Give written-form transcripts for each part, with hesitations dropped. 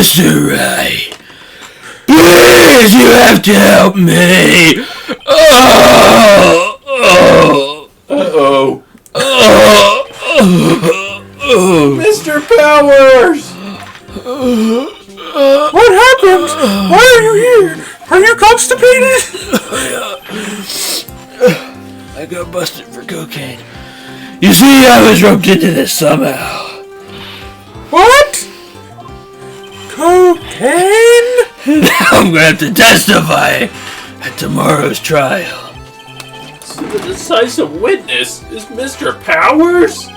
Mr. Wright, please, you have to help me. Uh-oh. Mr. Powers! What happened? Why are you here? Are you constipated? I got busted for cocaine. You see, I was roped into this somehow. What? Cocaine? Now I'm gonna have to testify at tomorrow's trial. So the decisive witness is Mr. Powers?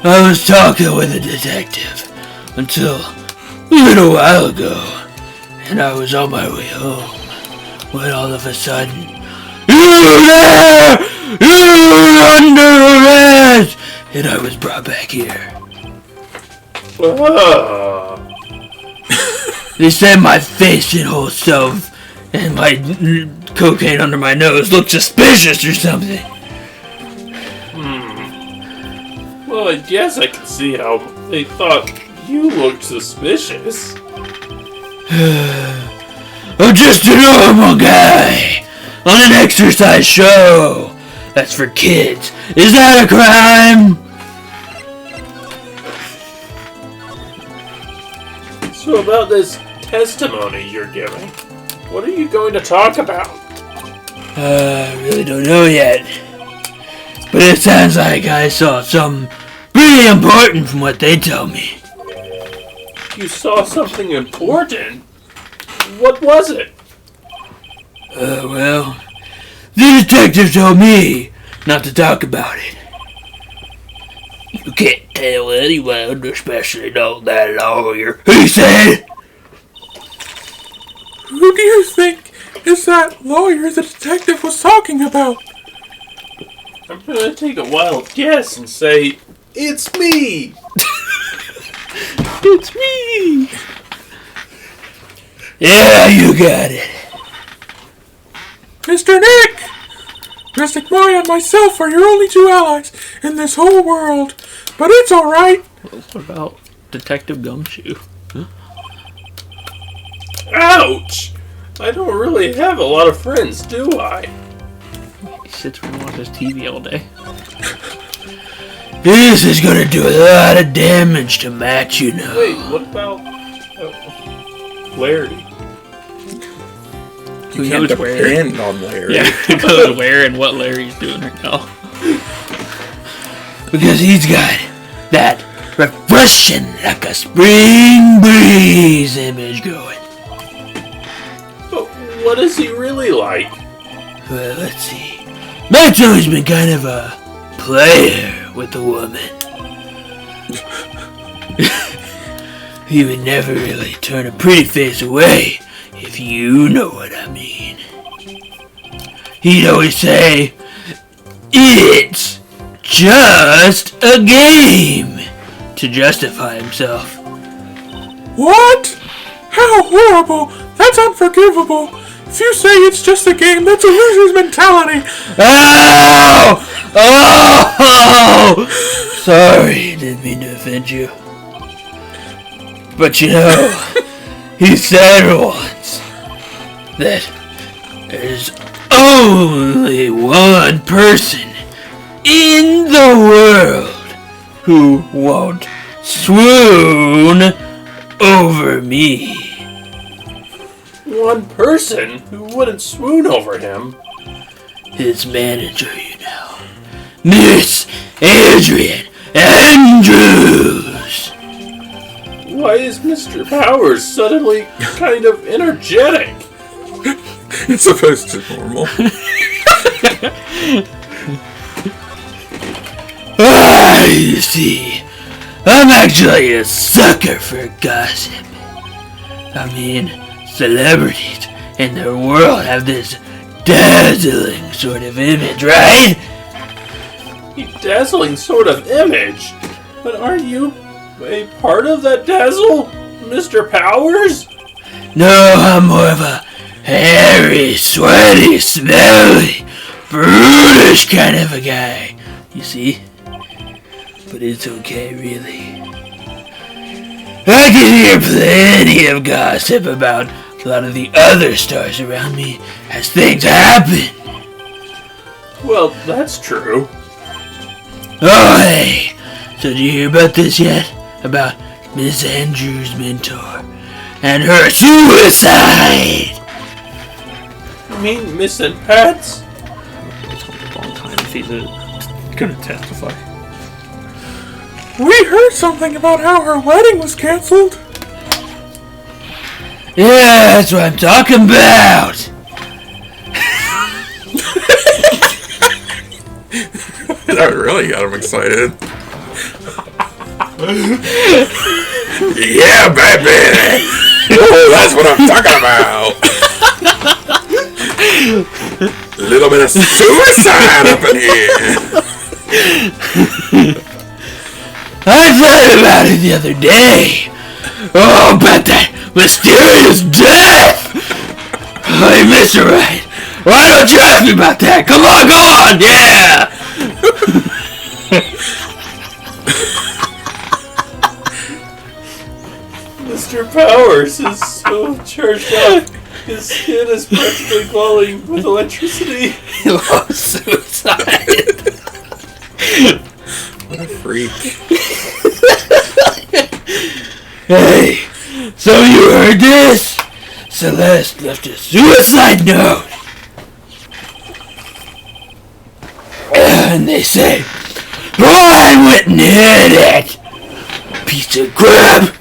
I was talking with a detective until a little while ago, and I was on my way home when all of a sudden, "You there! You're under arrest!" and I was brought back here. They said my face and whole self and my cocaine under my nose looked suspicious or something. Well, I guess I can see how they thought you looked suspicious. I'm just a normal guy on an exercise show. That's for kids. Is that a crime? So about this testimony you're giving, what are you going to talk about? I really don't know yet. But it sounds like I saw something pretty important from what they tell me. You saw something important? What was it? Well, the detective told me not to talk about it. You can't tell anyone, especially not that lawyer, he said. Who do you think is that lawyer the detective was talking about? I'm gonna take a wild guess and say, it's me! It's me! Yeah, you got it. Mr. Nick! Mystic Maya and myself are your only two allies in this whole world. But it's alright. What about Detective Gumshoe? Ouch! I don't really have a lot of friends, do I? He sits around and watches TV all day. This is gonna do a lot of damage to Matt, you know. Wait, what about Larry? You can't depend on Larry. Yeah, who knows where and what Larry's doing right now. Because he's got that refreshing like a spring breeze image going. But what is he really like? Well, let's see. Matt's always been kind of a player with the woman. He would never really turn a pretty face away, if you know what I mean. He'd always say, "It's just a game," to justify himself. What? How horrible! That's unforgivable! If you say it's just a game, that's a loser's mentality! Ow! Oh! Sorry, didn't mean to offend you. But you know, he said once that there's only one person in the world who won't swoon over me. One person who wouldn't swoon over him? His manager, you know. Miss Adrian Andrews. Why is Mr. Powers suddenly kind of energetic? It's opposed to normal. You see, I'm actually a sucker for gossip. I mean, celebrities in the world have this dazzling sort of image, right? A dazzling sort of image? But aren't you a part of that dazzle, Mr. Powers? No, I'm more of a hairy, sweaty, smelly, brutish kind of a guy, you see? But it's okay, really. I can hear plenty of gossip about a lot of the other stars around me as things happen. Well, that's true. Oh, hey, so did you hear about this yet? About Miss Andrews' mentor and her suicide? You mean Miss and Pat's? It's a long time if he's gonna testify. We heard something about how her wedding was canceled. Yeah, that's what I'm talking about. That really got him excited. Yeah, baby! Oh, that's what I'm talking about! A little bit of suicide up in here! I thought about it the other day. Oh, about that mysterious death! Hey, Mr. Wright, why don't you ask me about that? Come on, go on, yeah! Mr. Powers is so charged up. His skin is practically glowing with electricity. He loves suicide. What a freak. Hey, so you heard this? Celeste left a suicide note. And they say, I went and hid it. Piece of crap.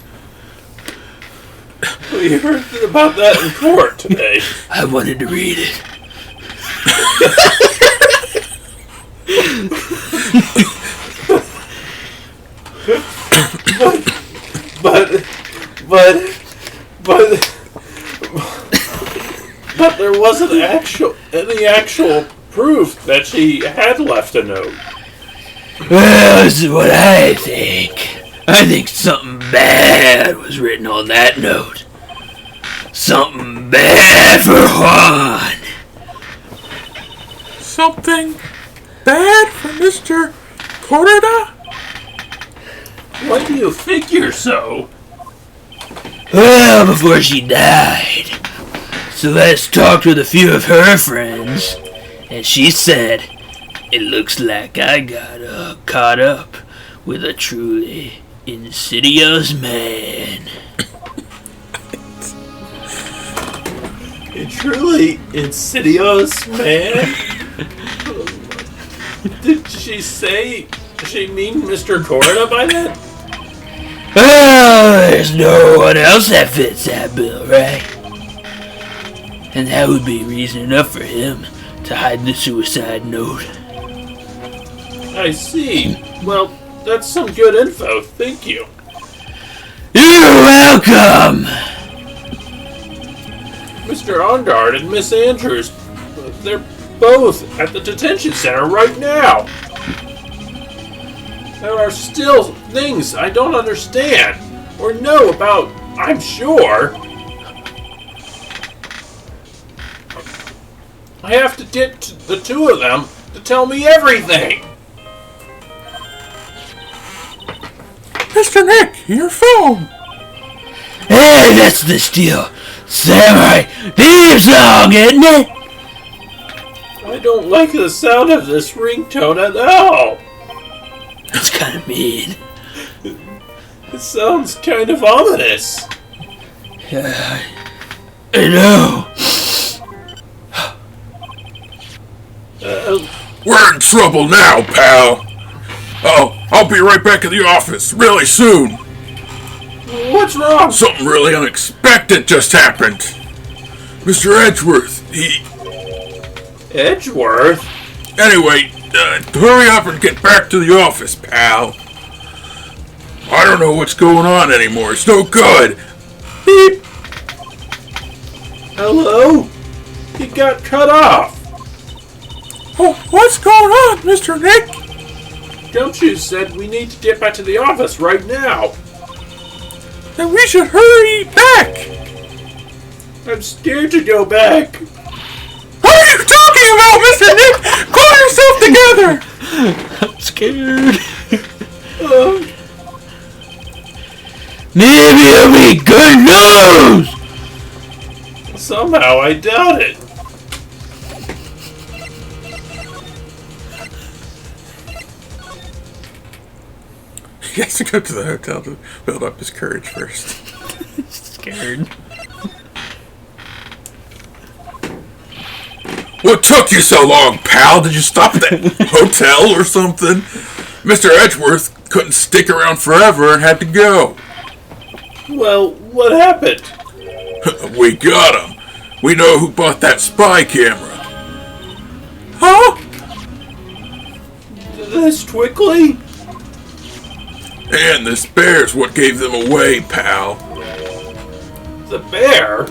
We heard about that in court today. I wanted to read it. But there wasn't any actual proof that she had left a note. Well, this is what I think. I think something bad was written on that note. Something bad for Juan. Something bad for Mr. Corda? Why do you figure so? Well, before she died, Celeste talked with a few of her friends, and she said, it looks like I got caught up with a truly insidious man. A truly insidious man? Did she say she mean Mr. Corda by that? Well, there's no one else that fits that bill, right? And that would be reason enough for him to hide the suicide note. I see. Well, that's some good info. Thank you. You're welcome! Mr. Engarde and Miss Andrews, they're both at the detention center right now. There are still things I don't understand or know about, I'm sure. I have to get the two of them to tell me everything. Mr. Nick, your phone! Hey, that's the steel samurai theme song, isn't it? I don't like the sound of this ringtone at all. That's kind of mean. It sounds kind of ominous. I know. We're in trouble now, pal. Oh, I'll be right back at the office really soon. What's wrong? Something really unexpected just happened. Mr. Edgeworth, Edgeworth? Anyway, hurry up and get back to the office, pal. I don't know what's going on anymore. It's no good. Beep. Hello? He got cut off. Oh, what's going on, Mr. Nick? Gumshoe said we need to get back to the office right now. Then we should hurry back. I'm scared to go back. What are you talking about, Mr. Nick? Pull yourself together. I'm scared. Maybe it'll be good news! Somehow I doubt it. He has to go to the hotel to build up his courage first. Scared. What took you so long, pal? Did you stop at that hotel or something? Mr. Edgeworth couldn't stick around forever and had to go. Well, what happened? We got him. We know who bought that spy camera. Huh? This quickly? And this bear's what gave them away, pal. The bear?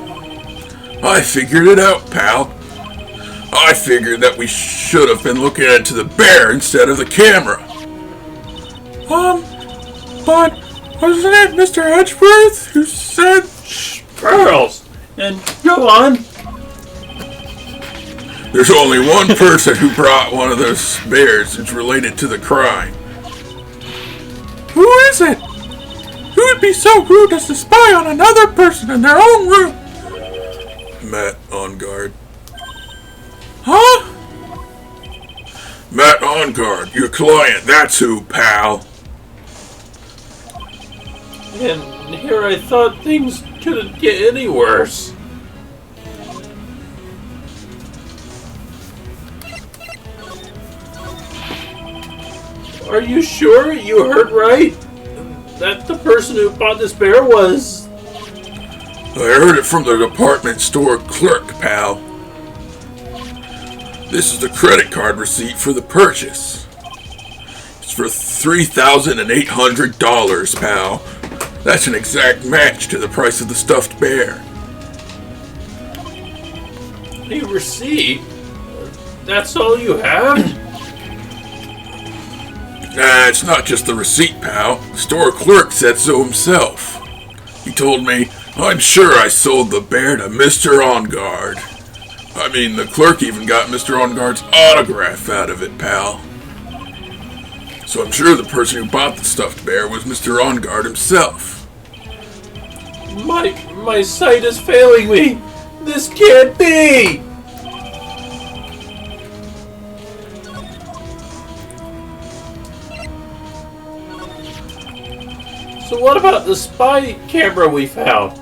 I figured it out, pal. I figured that we should have been looking into the bear instead of the camera. But wasn't it Mr. Edgeworth who said... Pearls! And go on. There's only one person who brought one of those bears that's related to the crime. Who is it? Who would be so rude as to spy on another person in their own room? Matt Engarde. Huh? Matt Engarde, your client, that's who, pal. And here I thought things couldn't get any worse. Are you sure you heard right? That the person who bought this bear was... I heard it from the department store clerk, pal. This is the credit card receipt for the purchase. It's for $3,800, pal. That's an exact match to the price of the stuffed bear. A receipt? That's all you have? Nah, it's not just the receipt, pal. The store clerk said so himself. He told me, I'm sure I sold the bear to Mr. Engarde. I mean, the clerk even got Mr. Engarde's autograph out of it, pal. So I'm sure the person who bought the stuffed bear was Mr. Engarde himself. My sight is failing me. This can't be. So what about the spy camera we found?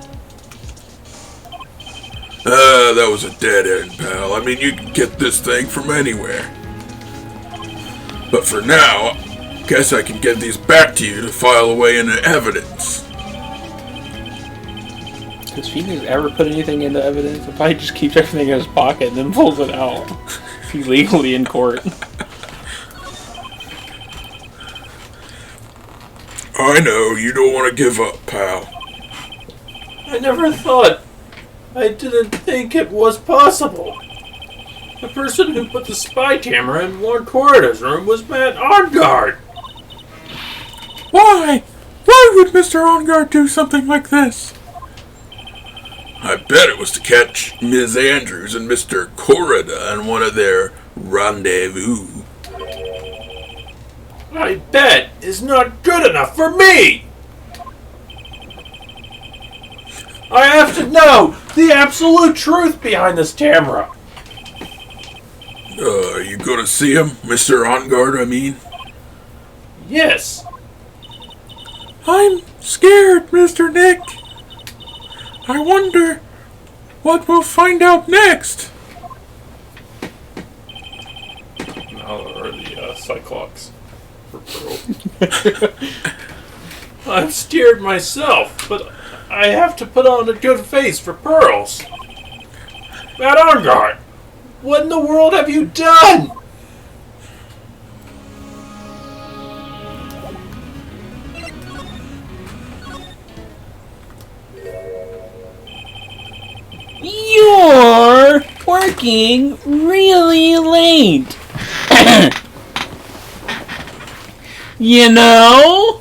That was a dead end, pal. I mean, you can get this thing from anywhere. But for now, guess I can get these back to you to file away into evidence. Does Phoenix ever put anything into evidence? If I just keeps everything in his pocket and then pulls it out, if he's legally in court. I know, you don't want to give up, pal. I never thought. I didn't think it was possible. The person who put the spy camera in Warren Corrida's room was Matt Engarde. Why? Why would Mr. Engarde do something like this? I bet it was to catch Ms. Andrews and Mr. Corrida on one of their rendezvous. I bet is not good enough for me! I have to know the absolute truth behind this camera! Are you gonna see him, Mr. Engarde, I mean? Yes. I'm scared, Mr. Nick. I wonder what we'll find out next. Or the Cyclops for Pearl. I'm scared myself, but I have to put on a good face for Pearls. Matt Engarde, what in the world have you done? You're working really late. You know,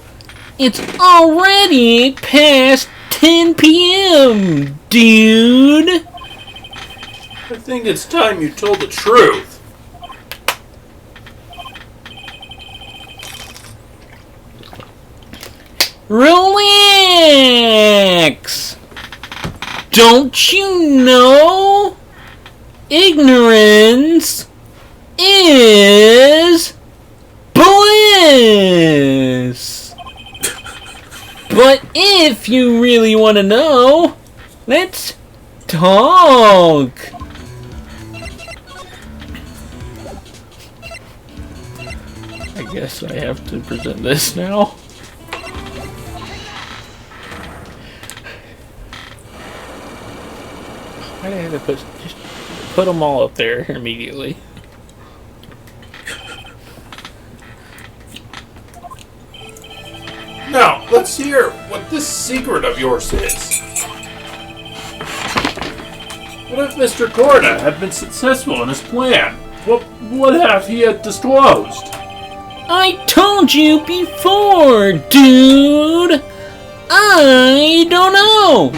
it's already past 10 p.m., dude. I think it's time you told the truth. Relax. Don't you know? Ignorance is bliss. But if you really want to know, let's talk. I guess I have to present this now. I had to just put them all up there immediately. Now, let's hear what this secret of yours is. What if Mr. Corda had been successful in his plan? What would have he had disclosed? I told you before, dude! I don't know!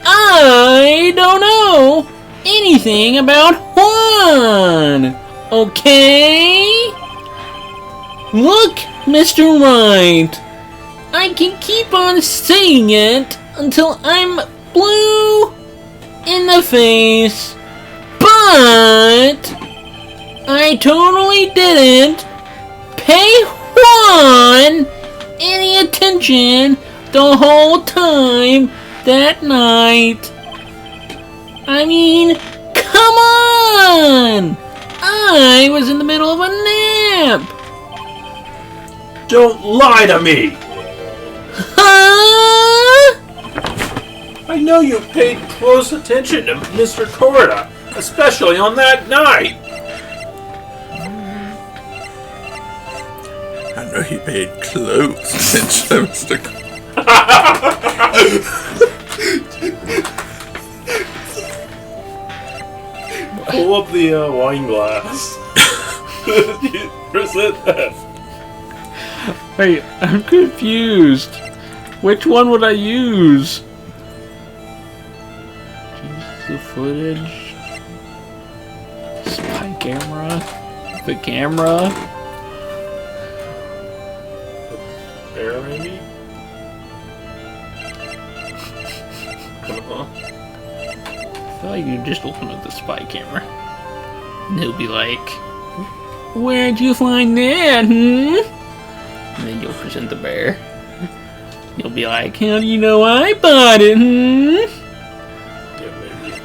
I don't know anything about Juan! Okay? Look, Mr. Wright! I can keep on saying it until I'm blue in the face, but I totally didn't pay Juan any attention the whole time that night. I mean, come on! I was in the middle of a nap. Don't lie to me! Huh? I know you paid close attention to Mr. Corda, especially on that night. I know he paid close attention to Mr. Pull up the wine glass. Present that. Wait, I'm confused. Which one would I use? Jesus, the footage. Spy camera. The camera. There, maybe? I feel like you just open up the spy camera. And he'll be like, where'd you find that, And then you'll present the bear. You'll be like, how do you know I bought it, Yeah, maybe.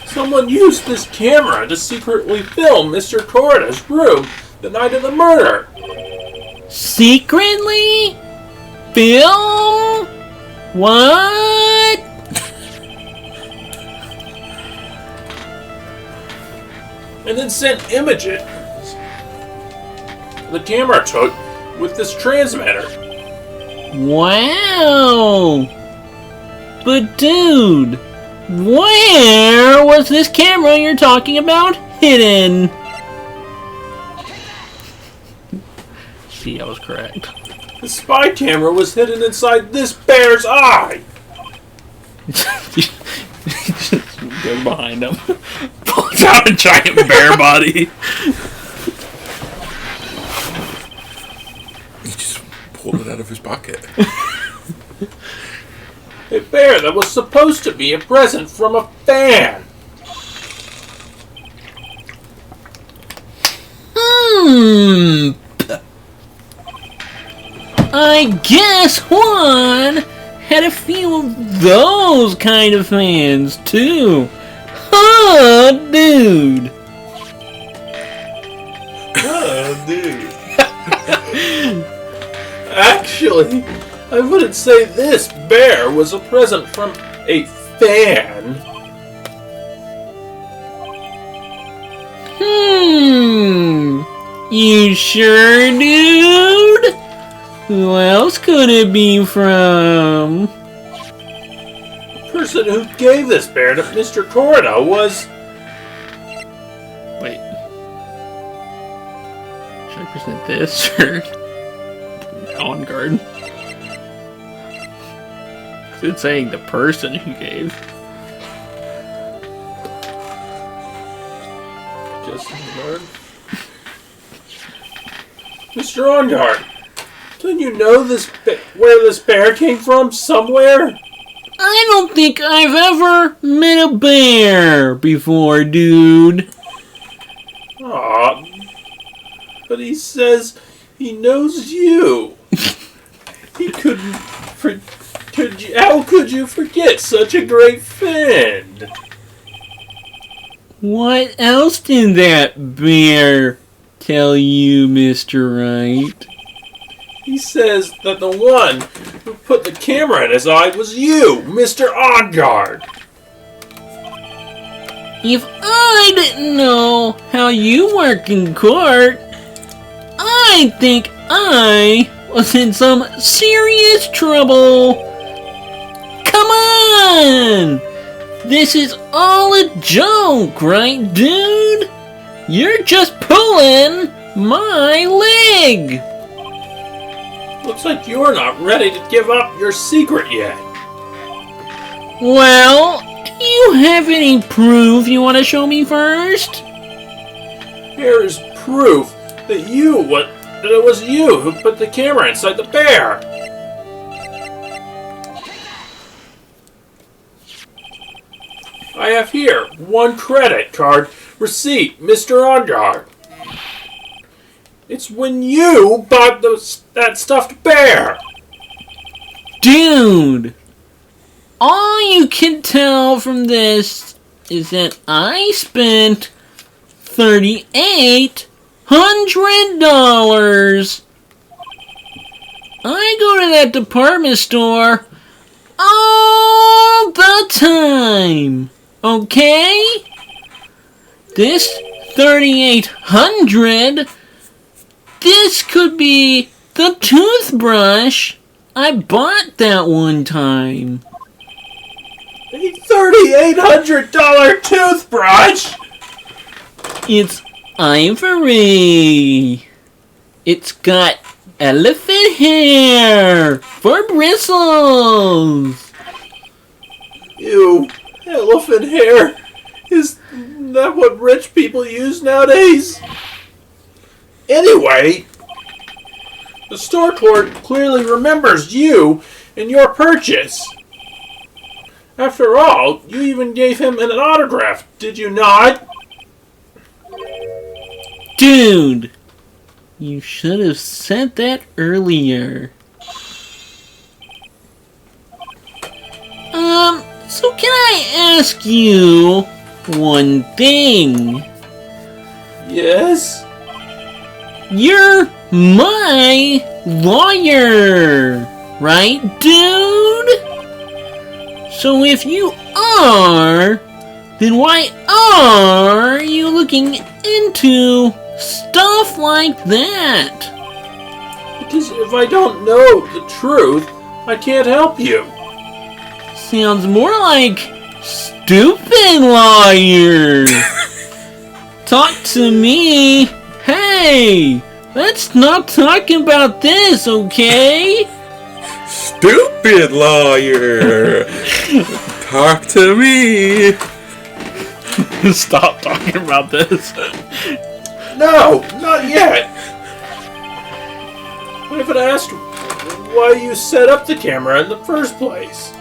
Someone used this camera to secretly film Mr. Corda's room the night of the murder. Secretly? Film? What? And then sent images the camera took with this transmitter. Wow! But dude, where was this camera you're talking about hidden? See, I was correct. The spy camera was hidden inside this bear's eye. Just goes behind him. Pulls out a giant bear body. He just pulled it out of his pocket. A bear that was supposed to be a present from a fan. I guess Juan had a few of those kind of fans too. Huh, dude? Oh, dude. Actually, I wouldn't say this bear was a present from a fan. You sure, dude? Who else could it be from? The person who gave this bear to Mr. Corda was... Wait. Should I present this or Engarde? It's saying the person who gave. Just Engarde. Mr. Engarde, Don't you know where this bear came from? Somewhere? I don't think I've ever met a bear before, dude. Aw. But he says he knows you. He couldn't... How could you forget such a great friend? What else did that bear tell you, Mr. Wright? He says that the one who put the camera in his eye was you, Mr. Engarde. If I didn't know how you work in court, I think I was in some serious trouble. Come on! This is all a joke, right, dude? You're just pulling my leg. Looks like you're not ready to give up your secret yet. Well, do you have any proof you want to show me first? Here is proof that it was you who put the camera inside the bear. I have here 1 credit card receipt, Mr. Engarde. It's when you bought that stuffed bear. Dude, all you can tell from this is that I spent $3,800. I go to that department store all the time, okay? This 3,800, this could be the toothbrush I bought that one time. A $3,800 toothbrush? It's ivory. It's got elephant hair for bristles. Ew, elephant hair. Is that what rich people use nowadays? Anyway, the store clerk clearly remembers you and your purchase. After all, you even gave him an autograph, did you not? Dude, you should have said that earlier. So can I ask you one thing? Yes? You're my lawyer, right, dude? So if you are, then why are you looking into stuff like that? Because if I don't know the truth, I can't help you. Sounds more like stupid lawyer. Talk to me. Hey, let's not talk about this, okay? Stupid lawyer! Talk to me! Stop talking about this. No, not yet. What if I asked why you set up the camera in the first place?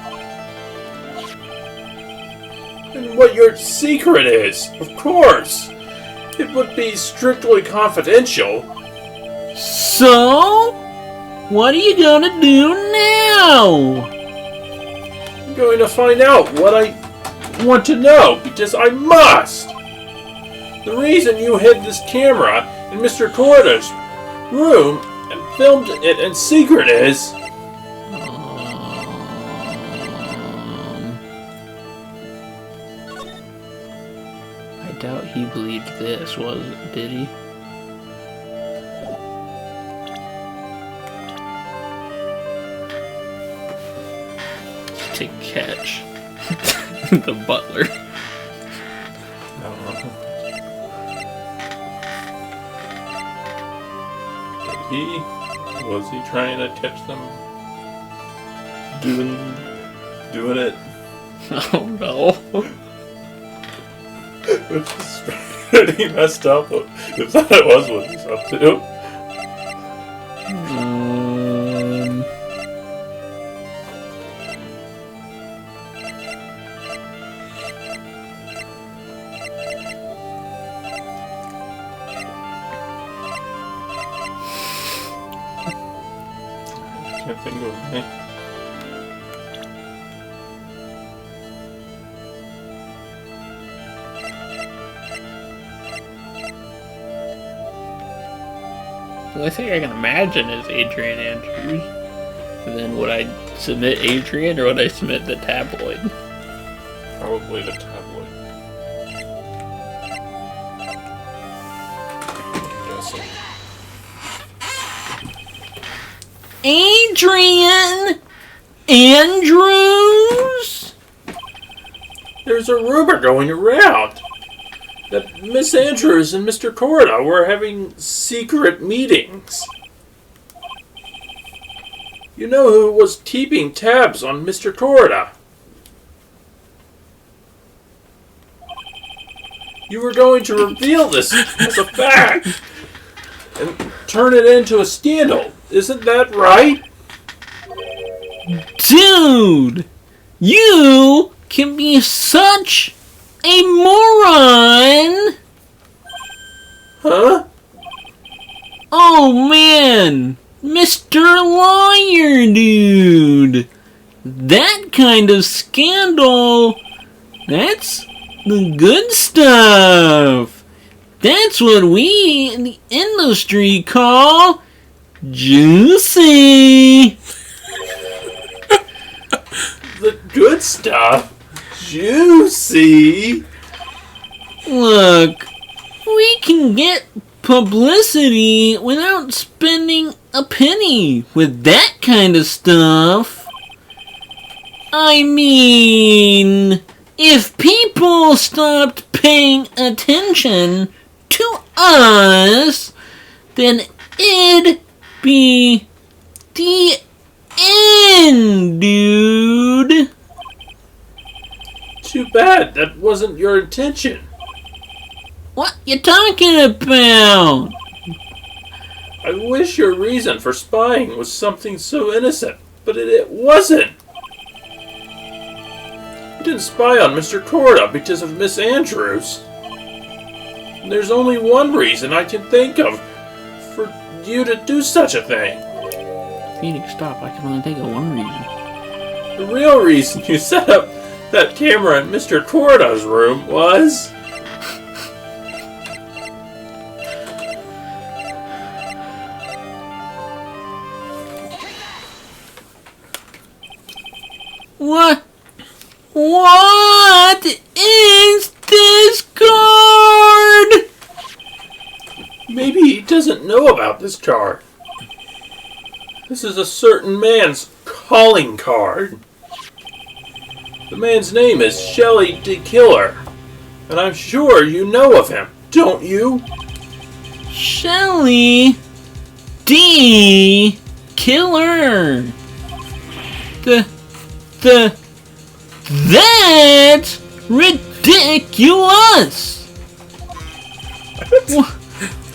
And what your secret is, of course. It would be strictly confidential. So, what are you gonna do now? I'm going to find out what I want to know, because I must. The reason you hid this camera in Mr. Corda's room and filmed it in secret is... I doubt he believed this, did he? To catch the butler. Was he trying to catch them doing it? Oh no. Which is pretty messed up if that was what he's up to. Can't think of any. The only thing I can imagine is Adrian Andrews. And then would I submit Adrian or would I submit the tabloid? Probably the tabloid. Guessing. Adrian Andrews? There's a rumor going around that Miss Andrews and Mr. Corda were having secret meetings. You know who was keeping tabs on Mr. Corda? You were going to reveal this as a fact and turn it into a scandal. Isn't that right? Dude! You can be such a moron! Huh? Oh man! Mr. Lawyer Dude! That kind of scandal, that's the good stuff! That's what we in the industry call juicy! The good stuff? Juicy? Look, we can get publicity without spending a penny with that kind of stuff. I mean, if people stopped paying attention to us, then it'd be the end, dude. Too bad that wasn't your intention. What you talking about? I wish your reason for spying was something so innocent, but it wasn't. You didn't spy on Mr. Corda because of Miss Andrews. And there's only one reason I can think of for you to do such a thing. Phoenix, stop. I can only think of one reason. The real reason you set up that camera in Mr. Corda's room was... What? What is this card? Maybe he doesn't know about this card. This is a certain man's calling card. The man's name is Shelley D. Killer, and I'm sure you know of him, don't you? Shelley D. Killer. That's ridiculous.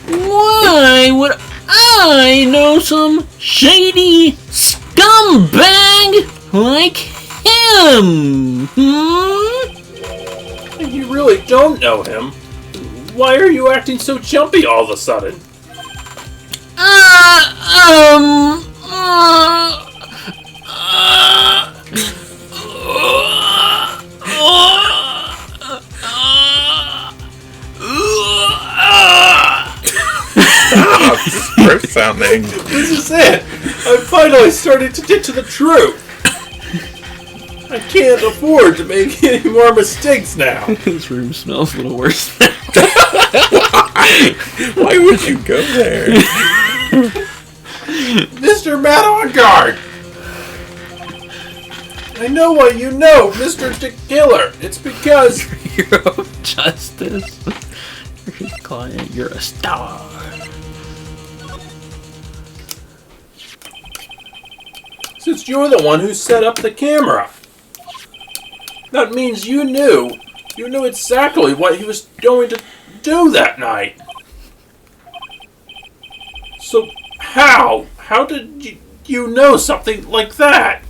Why would I know some shady scumbag like him? You really don't know him. Why are you acting so jumpy all of a sudden? Gross sounding. This is it. I'm finally starting to get to the truth. I can't afford to make any more mistakes now. This room smells a little worse. Why would you go there? Mr. Engarde! I know why you know Mr. D. Killer. It's because... Hero of justice. You're his client. You're a star. Since you're the one who set up the camera. That means you knew exactly what he was going to do that night. So how did you know something like that?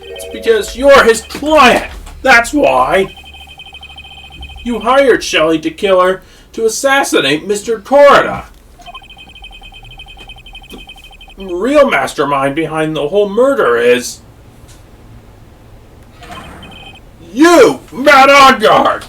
It's because you're his client. That's why. You hired Shelley to kill her to assassinate Mr. Corda. The real mastermind behind the whole murder is... you, Matt Engarde!